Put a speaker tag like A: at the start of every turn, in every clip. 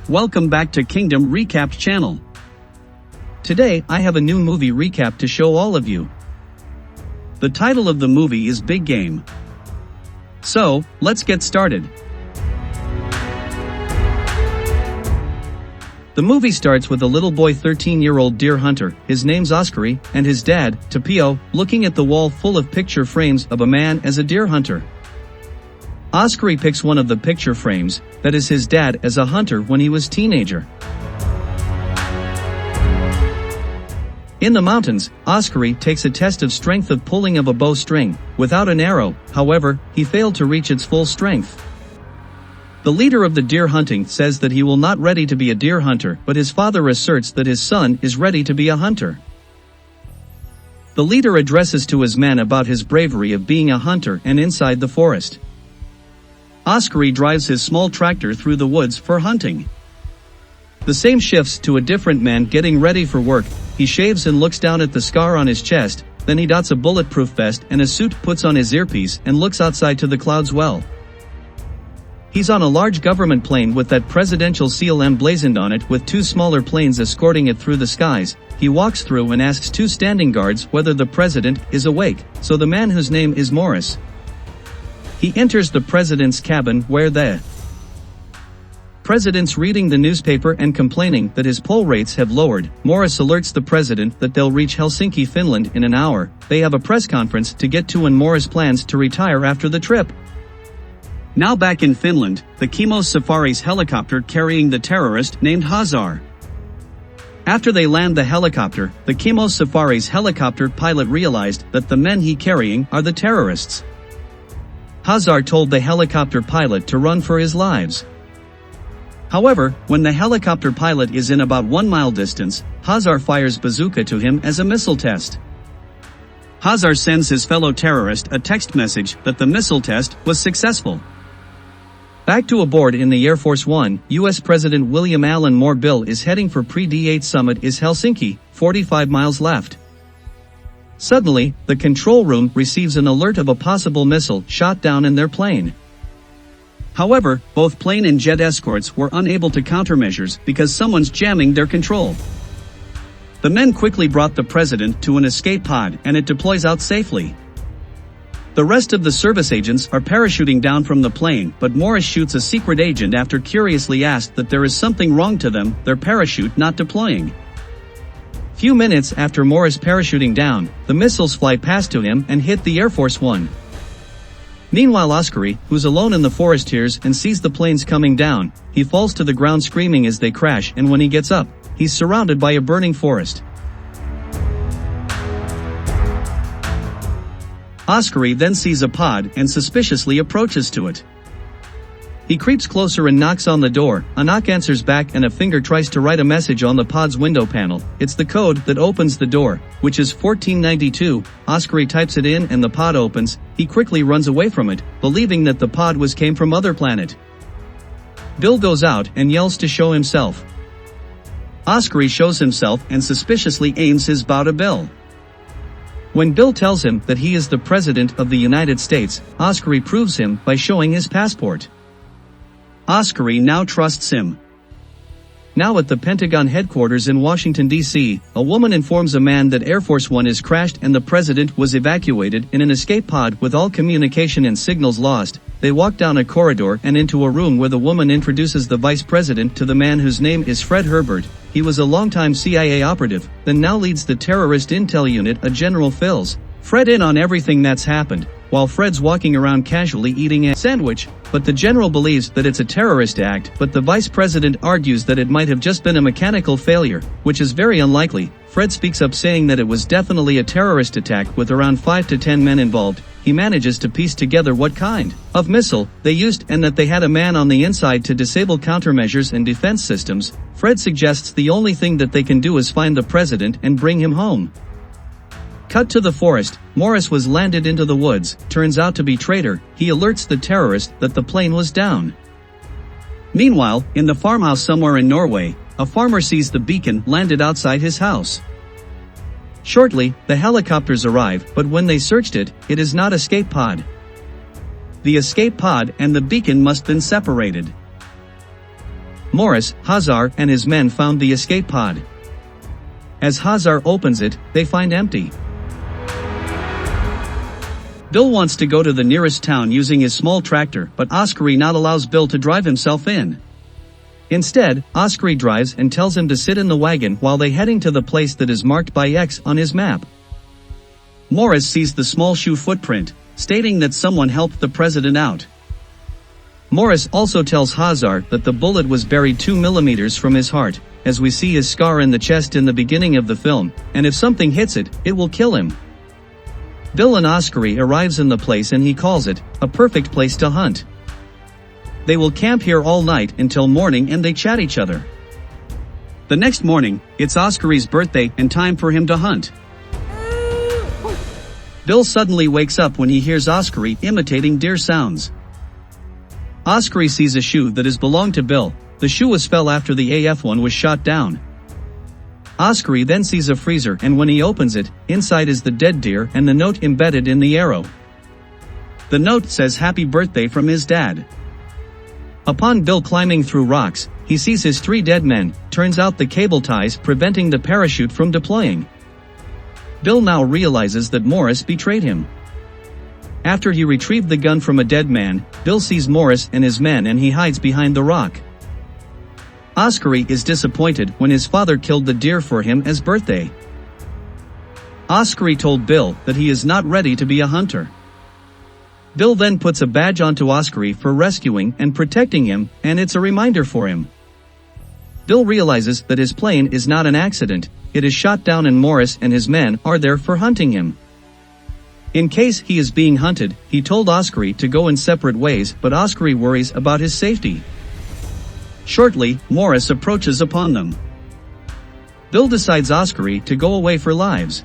A: Welcome back to Kingdom Recapped channel. Today I have a new movie recap to show all of you. The title of the movie is Big Game. So, let's get started. The movie starts with a little boy 13-year-old deer hunter, his name's Oskari, and his dad, Tapio, looking at the wall full of picture frames of a man as a deer hunter. Oskari picks one of the picture frames, that is his dad as a hunter when he was teenager. In the mountains, Oskari takes a test of strength of pulling of a bowstring, without an arrow, however, he failed to reach its full strength. The leader of the deer hunting says that he will not ready to be a deer hunter, but his father asserts that his son is ready to be a hunter. The leader addresses to his men about his bravery of being a hunter and inside the forest. Oskari drives his small tractor through the woods for hunting. The same shifts to a different man getting ready for work. He shaves and looks down at the scar on his chest, then he dots a bulletproof vest and a suit, puts on his earpiece and looks outside to the clouds well. He's on a large government plane with that presidential seal emblazoned on it with two smaller planes escorting it through the skies. He walks through and asks two standing guards whether the president is awake, so the man whose name is Morris. He enters the president's cabin where the president's reading the newspaper and complaining that his poll rates have lowered. Morris alerts the president that they'll reach Helsinki, Finland in an hour. They have a press conference to get to and Morris plans to retire after the trip. Now back in Finland, the Kimos Safari's helicopter carrying the terrorist named Hazar. After they land the helicopter, the Kimos Safari's helicopter pilot realized that the men he carrying are the terrorists. Hazar told the helicopter pilot to run for his lives. However, when the helicopter pilot is in about 1 mile distance, Hazar fires bazooka to him as a missile test. Hazar sends his fellow terrorist a text message that the missile test was successful. Back to aboard in the Air Force One, U.S. President William Allen Moore Bill is heading for pre-D8 summit is Helsinki, 45 miles left. Suddenly, the control room receives an alert of a possible missile shot down in their plane. However, both plane and jet escorts were unable to countermeasures because someone's jamming their control. The men quickly brought the president to an escape pod and it deploys out safely. The rest of the service agents are parachuting down from the plane, but Morris shoots a secret agent after curiously asked that there is something wrong to them, their parachute not deploying. Few minutes after Morris parachuting down, the missiles fly past to him and hit the Air Force One. Meanwhile Oskari, who's alone in the forest, hears and sees the planes coming down. He falls to the ground screaming as they crash, and when he gets up, he's surrounded by a burning forest. Oskari then sees a pod and suspiciously approaches to it. He creeps closer and knocks on the door. A knock answers back and a finger tries to write a message on the pod's window panel. It's the code that opens the door, which is 1492. Oskari types it in and the pod opens. He quickly runs away from it, believing that the pod came from other planet. Bill goes out and yells to show himself. Oskari shows himself and suspiciously aims his bow to Bill. When Bill tells him that he is the President of the United States, Oskari proves him by showing his passport. Oskari now trusts him. Now at the Pentagon headquarters in Washington, D.C., a woman informs a man that Air Force One is crashed and the president was evacuated in an escape pod with all communication and signals lost. They walk down a corridor and into a room where the woman introduces the vice president to the man whose name is Fred Herbert. He was a longtime CIA operative, then now leads the terrorist intel unit, a General fills Fred in on everything that's happened, while Fred's walking around casually eating a sandwich, but the general believes that it's a terrorist act, but the vice president argues that it might have just been a mechanical failure, which is very unlikely. Fred speaks up saying that it was definitely a terrorist attack with around 5 to 10 men involved. He manages to piece together what kind of missile they used and that they had a man on the inside to disable countermeasures and defense systems. Fred suggests the only thing that they can do is find the president and bring him home. Cut to the forest. Morris was landed into the woods, turns out to be traitor. He alerts the terrorist that the plane was down. Meanwhile, in the farmhouse somewhere in Norway, a farmer sees the beacon landed outside his house. Shortly, the helicopters arrive, but when they searched it, it is not escape pod. The escape pod and the beacon must have been separated. Morris, Hazar, and his men found the escape pod. As Hazar opens it, they find empty. Bill wants to go to the nearest town using his small tractor, but Oskari not allows Bill to drive himself in. Instead, Oskari drives and tells him to sit in the wagon while they heading to the place that is marked by X on his map. Morris sees the small shoe footprint, stating that someone helped the president out. Morris also tells Hazar that the bullet was buried 2 millimeters from his heart, as we see his scar in the chest in the beginning of the film, and if something hits it, it will kill him. Bill and Oskari arrives in the place and he calls it a perfect place to hunt. They will camp here all night until morning and they chat each other. The next morning, it's Oskari's birthday and time for him to hunt. Bill suddenly wakes up when he hears Oskari imitating deer sounds. Oskari sees a shoe that has belonged to Bill. The shoe was fell after the AF one was shot down. Oskari then sees a freezer and when he opens it, inside is the dead deer and the note embedded in the arrow. The note says happy birthday from his dad. Upon Bill climbing through rocks, he sees his 3 dead men. Turns out the cable ties preventing the parachute from deploying. Bill now realizes that Morris betrayed him. After he retrieved the gun from a dead man, Bill sees Morris and his men and he hides behind the rock. Oskari is disappointed when his father killed the deer for him as birthday. Oskari told Bill that he is not ready to be a hunter. Bill then puts a badge onto Oskari for rescuing and protecting him, and it's a reminder for him. Bill realizes that his plane is not an accident, it is shot down and Morris and his men are there for hunting him. In case he is being hunted, he told Oskari to go in separate ways, but Oskari worries about his safety. Shortly, Morris approaches upon them. Bill decides Oskari to go away for lives.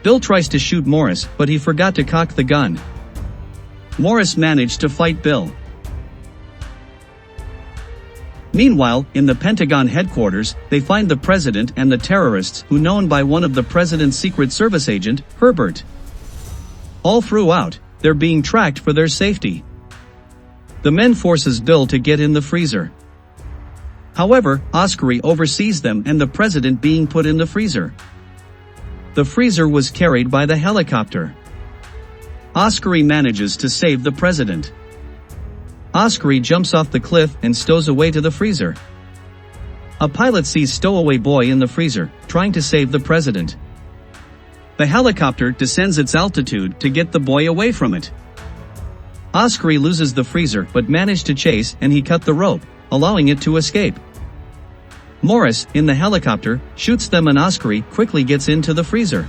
A: Bill tries to shoot Morris, but he forgot to cock the gun. Morris managed to fight Bill. Meanwhile, in the Pentagon headquarters, they find the president and the terrorists who known by one of the president's Secret Service agent, Herbert. All throughout, they're being tracked for their safety. The men forces Bill to get in the freezer. However, Oskari oversees them and the president being put in the freezer. The freezer was carried by the helicopter. Oskari manages to save the president. Oskari jumps off the cliff and stows away to the freezer. A pilot sees stowaway boy in the freezer, trying to save the president. The helicopter descends its altitude to get the boy away from it. Oskari loses the freezer but managed to chase and he cut the rope, allowing it to escape. Morris, in the helicopter, shoots them and Oskari quickly gets into the freezer.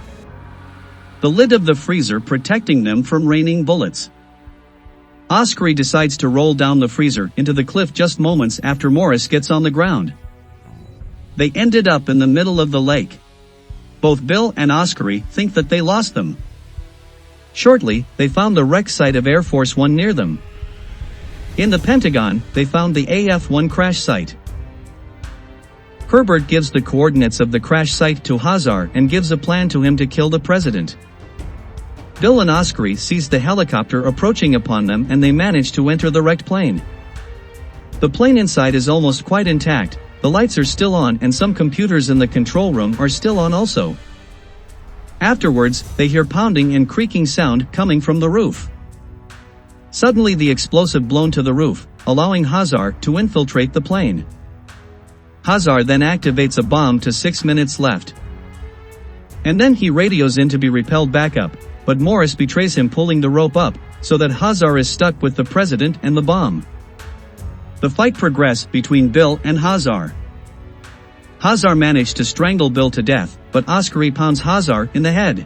A: The lid of the freezer protecting them from raining bullets. Oskari decides to roll down the freezer into the cliff just moments after Morris gets on the ground. They ended up in the middle of the lake. Both Bill and Oskari think that they lost them. Shortly, they found the wreck site of Air Force One near them. In the Pentagon, they found the AF-1 crash site. Herbert gives the coordinates of the crash site to Hazar and gives a plan to him to kill the president. Bill and Oskari sees the helicopter approaching upon them and they manage to enter the wrecked plane. The plane inside is almost quite intact, the lights are still on and some computers in the control room are still on also. Afterwards, they hear pounding and creaking sound coming from the roof. Suddenly the explosive blown to the roof, allowing Hazar to infiltrate the plane. Hazar then activates a bomb to 6 minutes left. And then he radios in to be repelled back up, but Morris betrays him pulling the rope up, so that Hazar is stuck with the president and the bomb. The fight progressed between Bill and Hazar. Hazar managed to strangle Bill to death, but Oskari pounds Hazar in the head.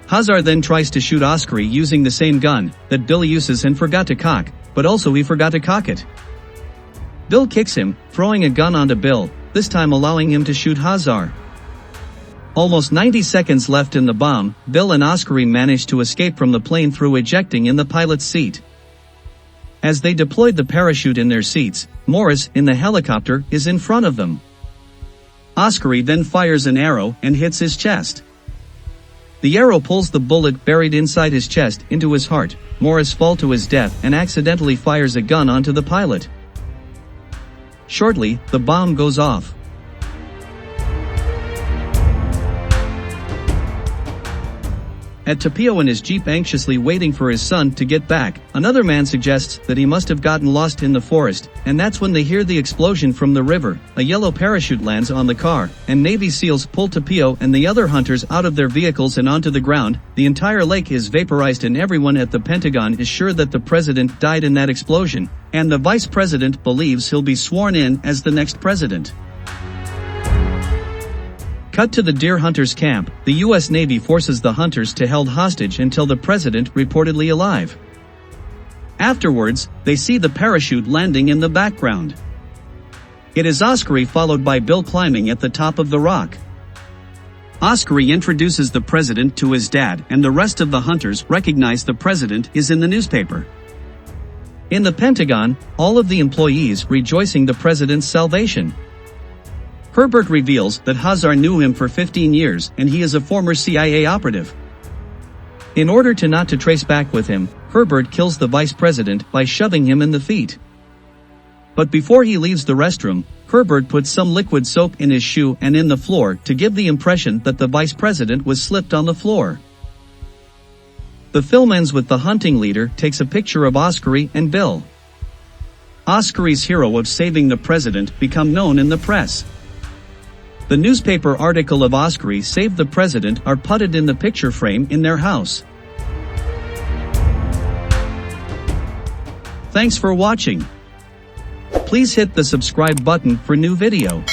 A: Hazar then tries to shoot Oskari using the same gun that Bill uses and forgot to cock, but also he forgot to cock it. Bill kicks him, throwing a gun onto Bill, this time allowing him to shoot Hazar. Almost 90 seconds left in the bomb, Bill and Oskari managed to escape from the plane through ejecting in the pilot's seat. As they deployed the parachute in their seats, Morris, in the helicopter, is in front of them. Oskari then fires an arrow and hits his chest. The arrow pulls the bullet buried inside his chest into his heart. Morris falls to his death and accidentally fires a gun onto the pilot. Shortly, the bomb goes off. At Tapio in his jeep anxiously waiting for his son to get back, another man suggests that he must have gotten lost in the forest, and that's when they hear the explosion from the river. A yellow parachute lands on the car, and Navy SEALs pull Tapio and the other hunters out of their vehicles and onto the ground. The entire lake is vaporized and everyone at the Pentagon is sure that the president died in that explosion, and the vice president believes he'll be sworn in as the next president. Cut to the deer hunters' camp. The U.S. Navy forces the hunters to held hostage until the president reportedly alive. Afterwards, they see the parachute landing in the background. It is Oskari followed by Bill climbing at the top of the rock. Oskari introduces the president to his dad, and the rest of the hunters recognize the president is in the newspaper. In the Pentagon, all of the employees rejoicing the president's salvation. Herbert reveals that Hazar knew him for 15 years and he is a former CIA operative. In order to not to trace back with him, Herbert kills the vice president by shoving him in the feet. But before he leaves the restroom, Herbert puts some liquid soap in his shoe and in the floor to give the impression that the vice president was slipped on the floor. The film ends with the hunting leader takes a picture of Oskari and Bill. Oskari's hero of saving the president become known in the press. The newspaper article of Oskari saved the president are putted in the picture frame in their house. Thanks for watching. Please hit the subscribe button for new video.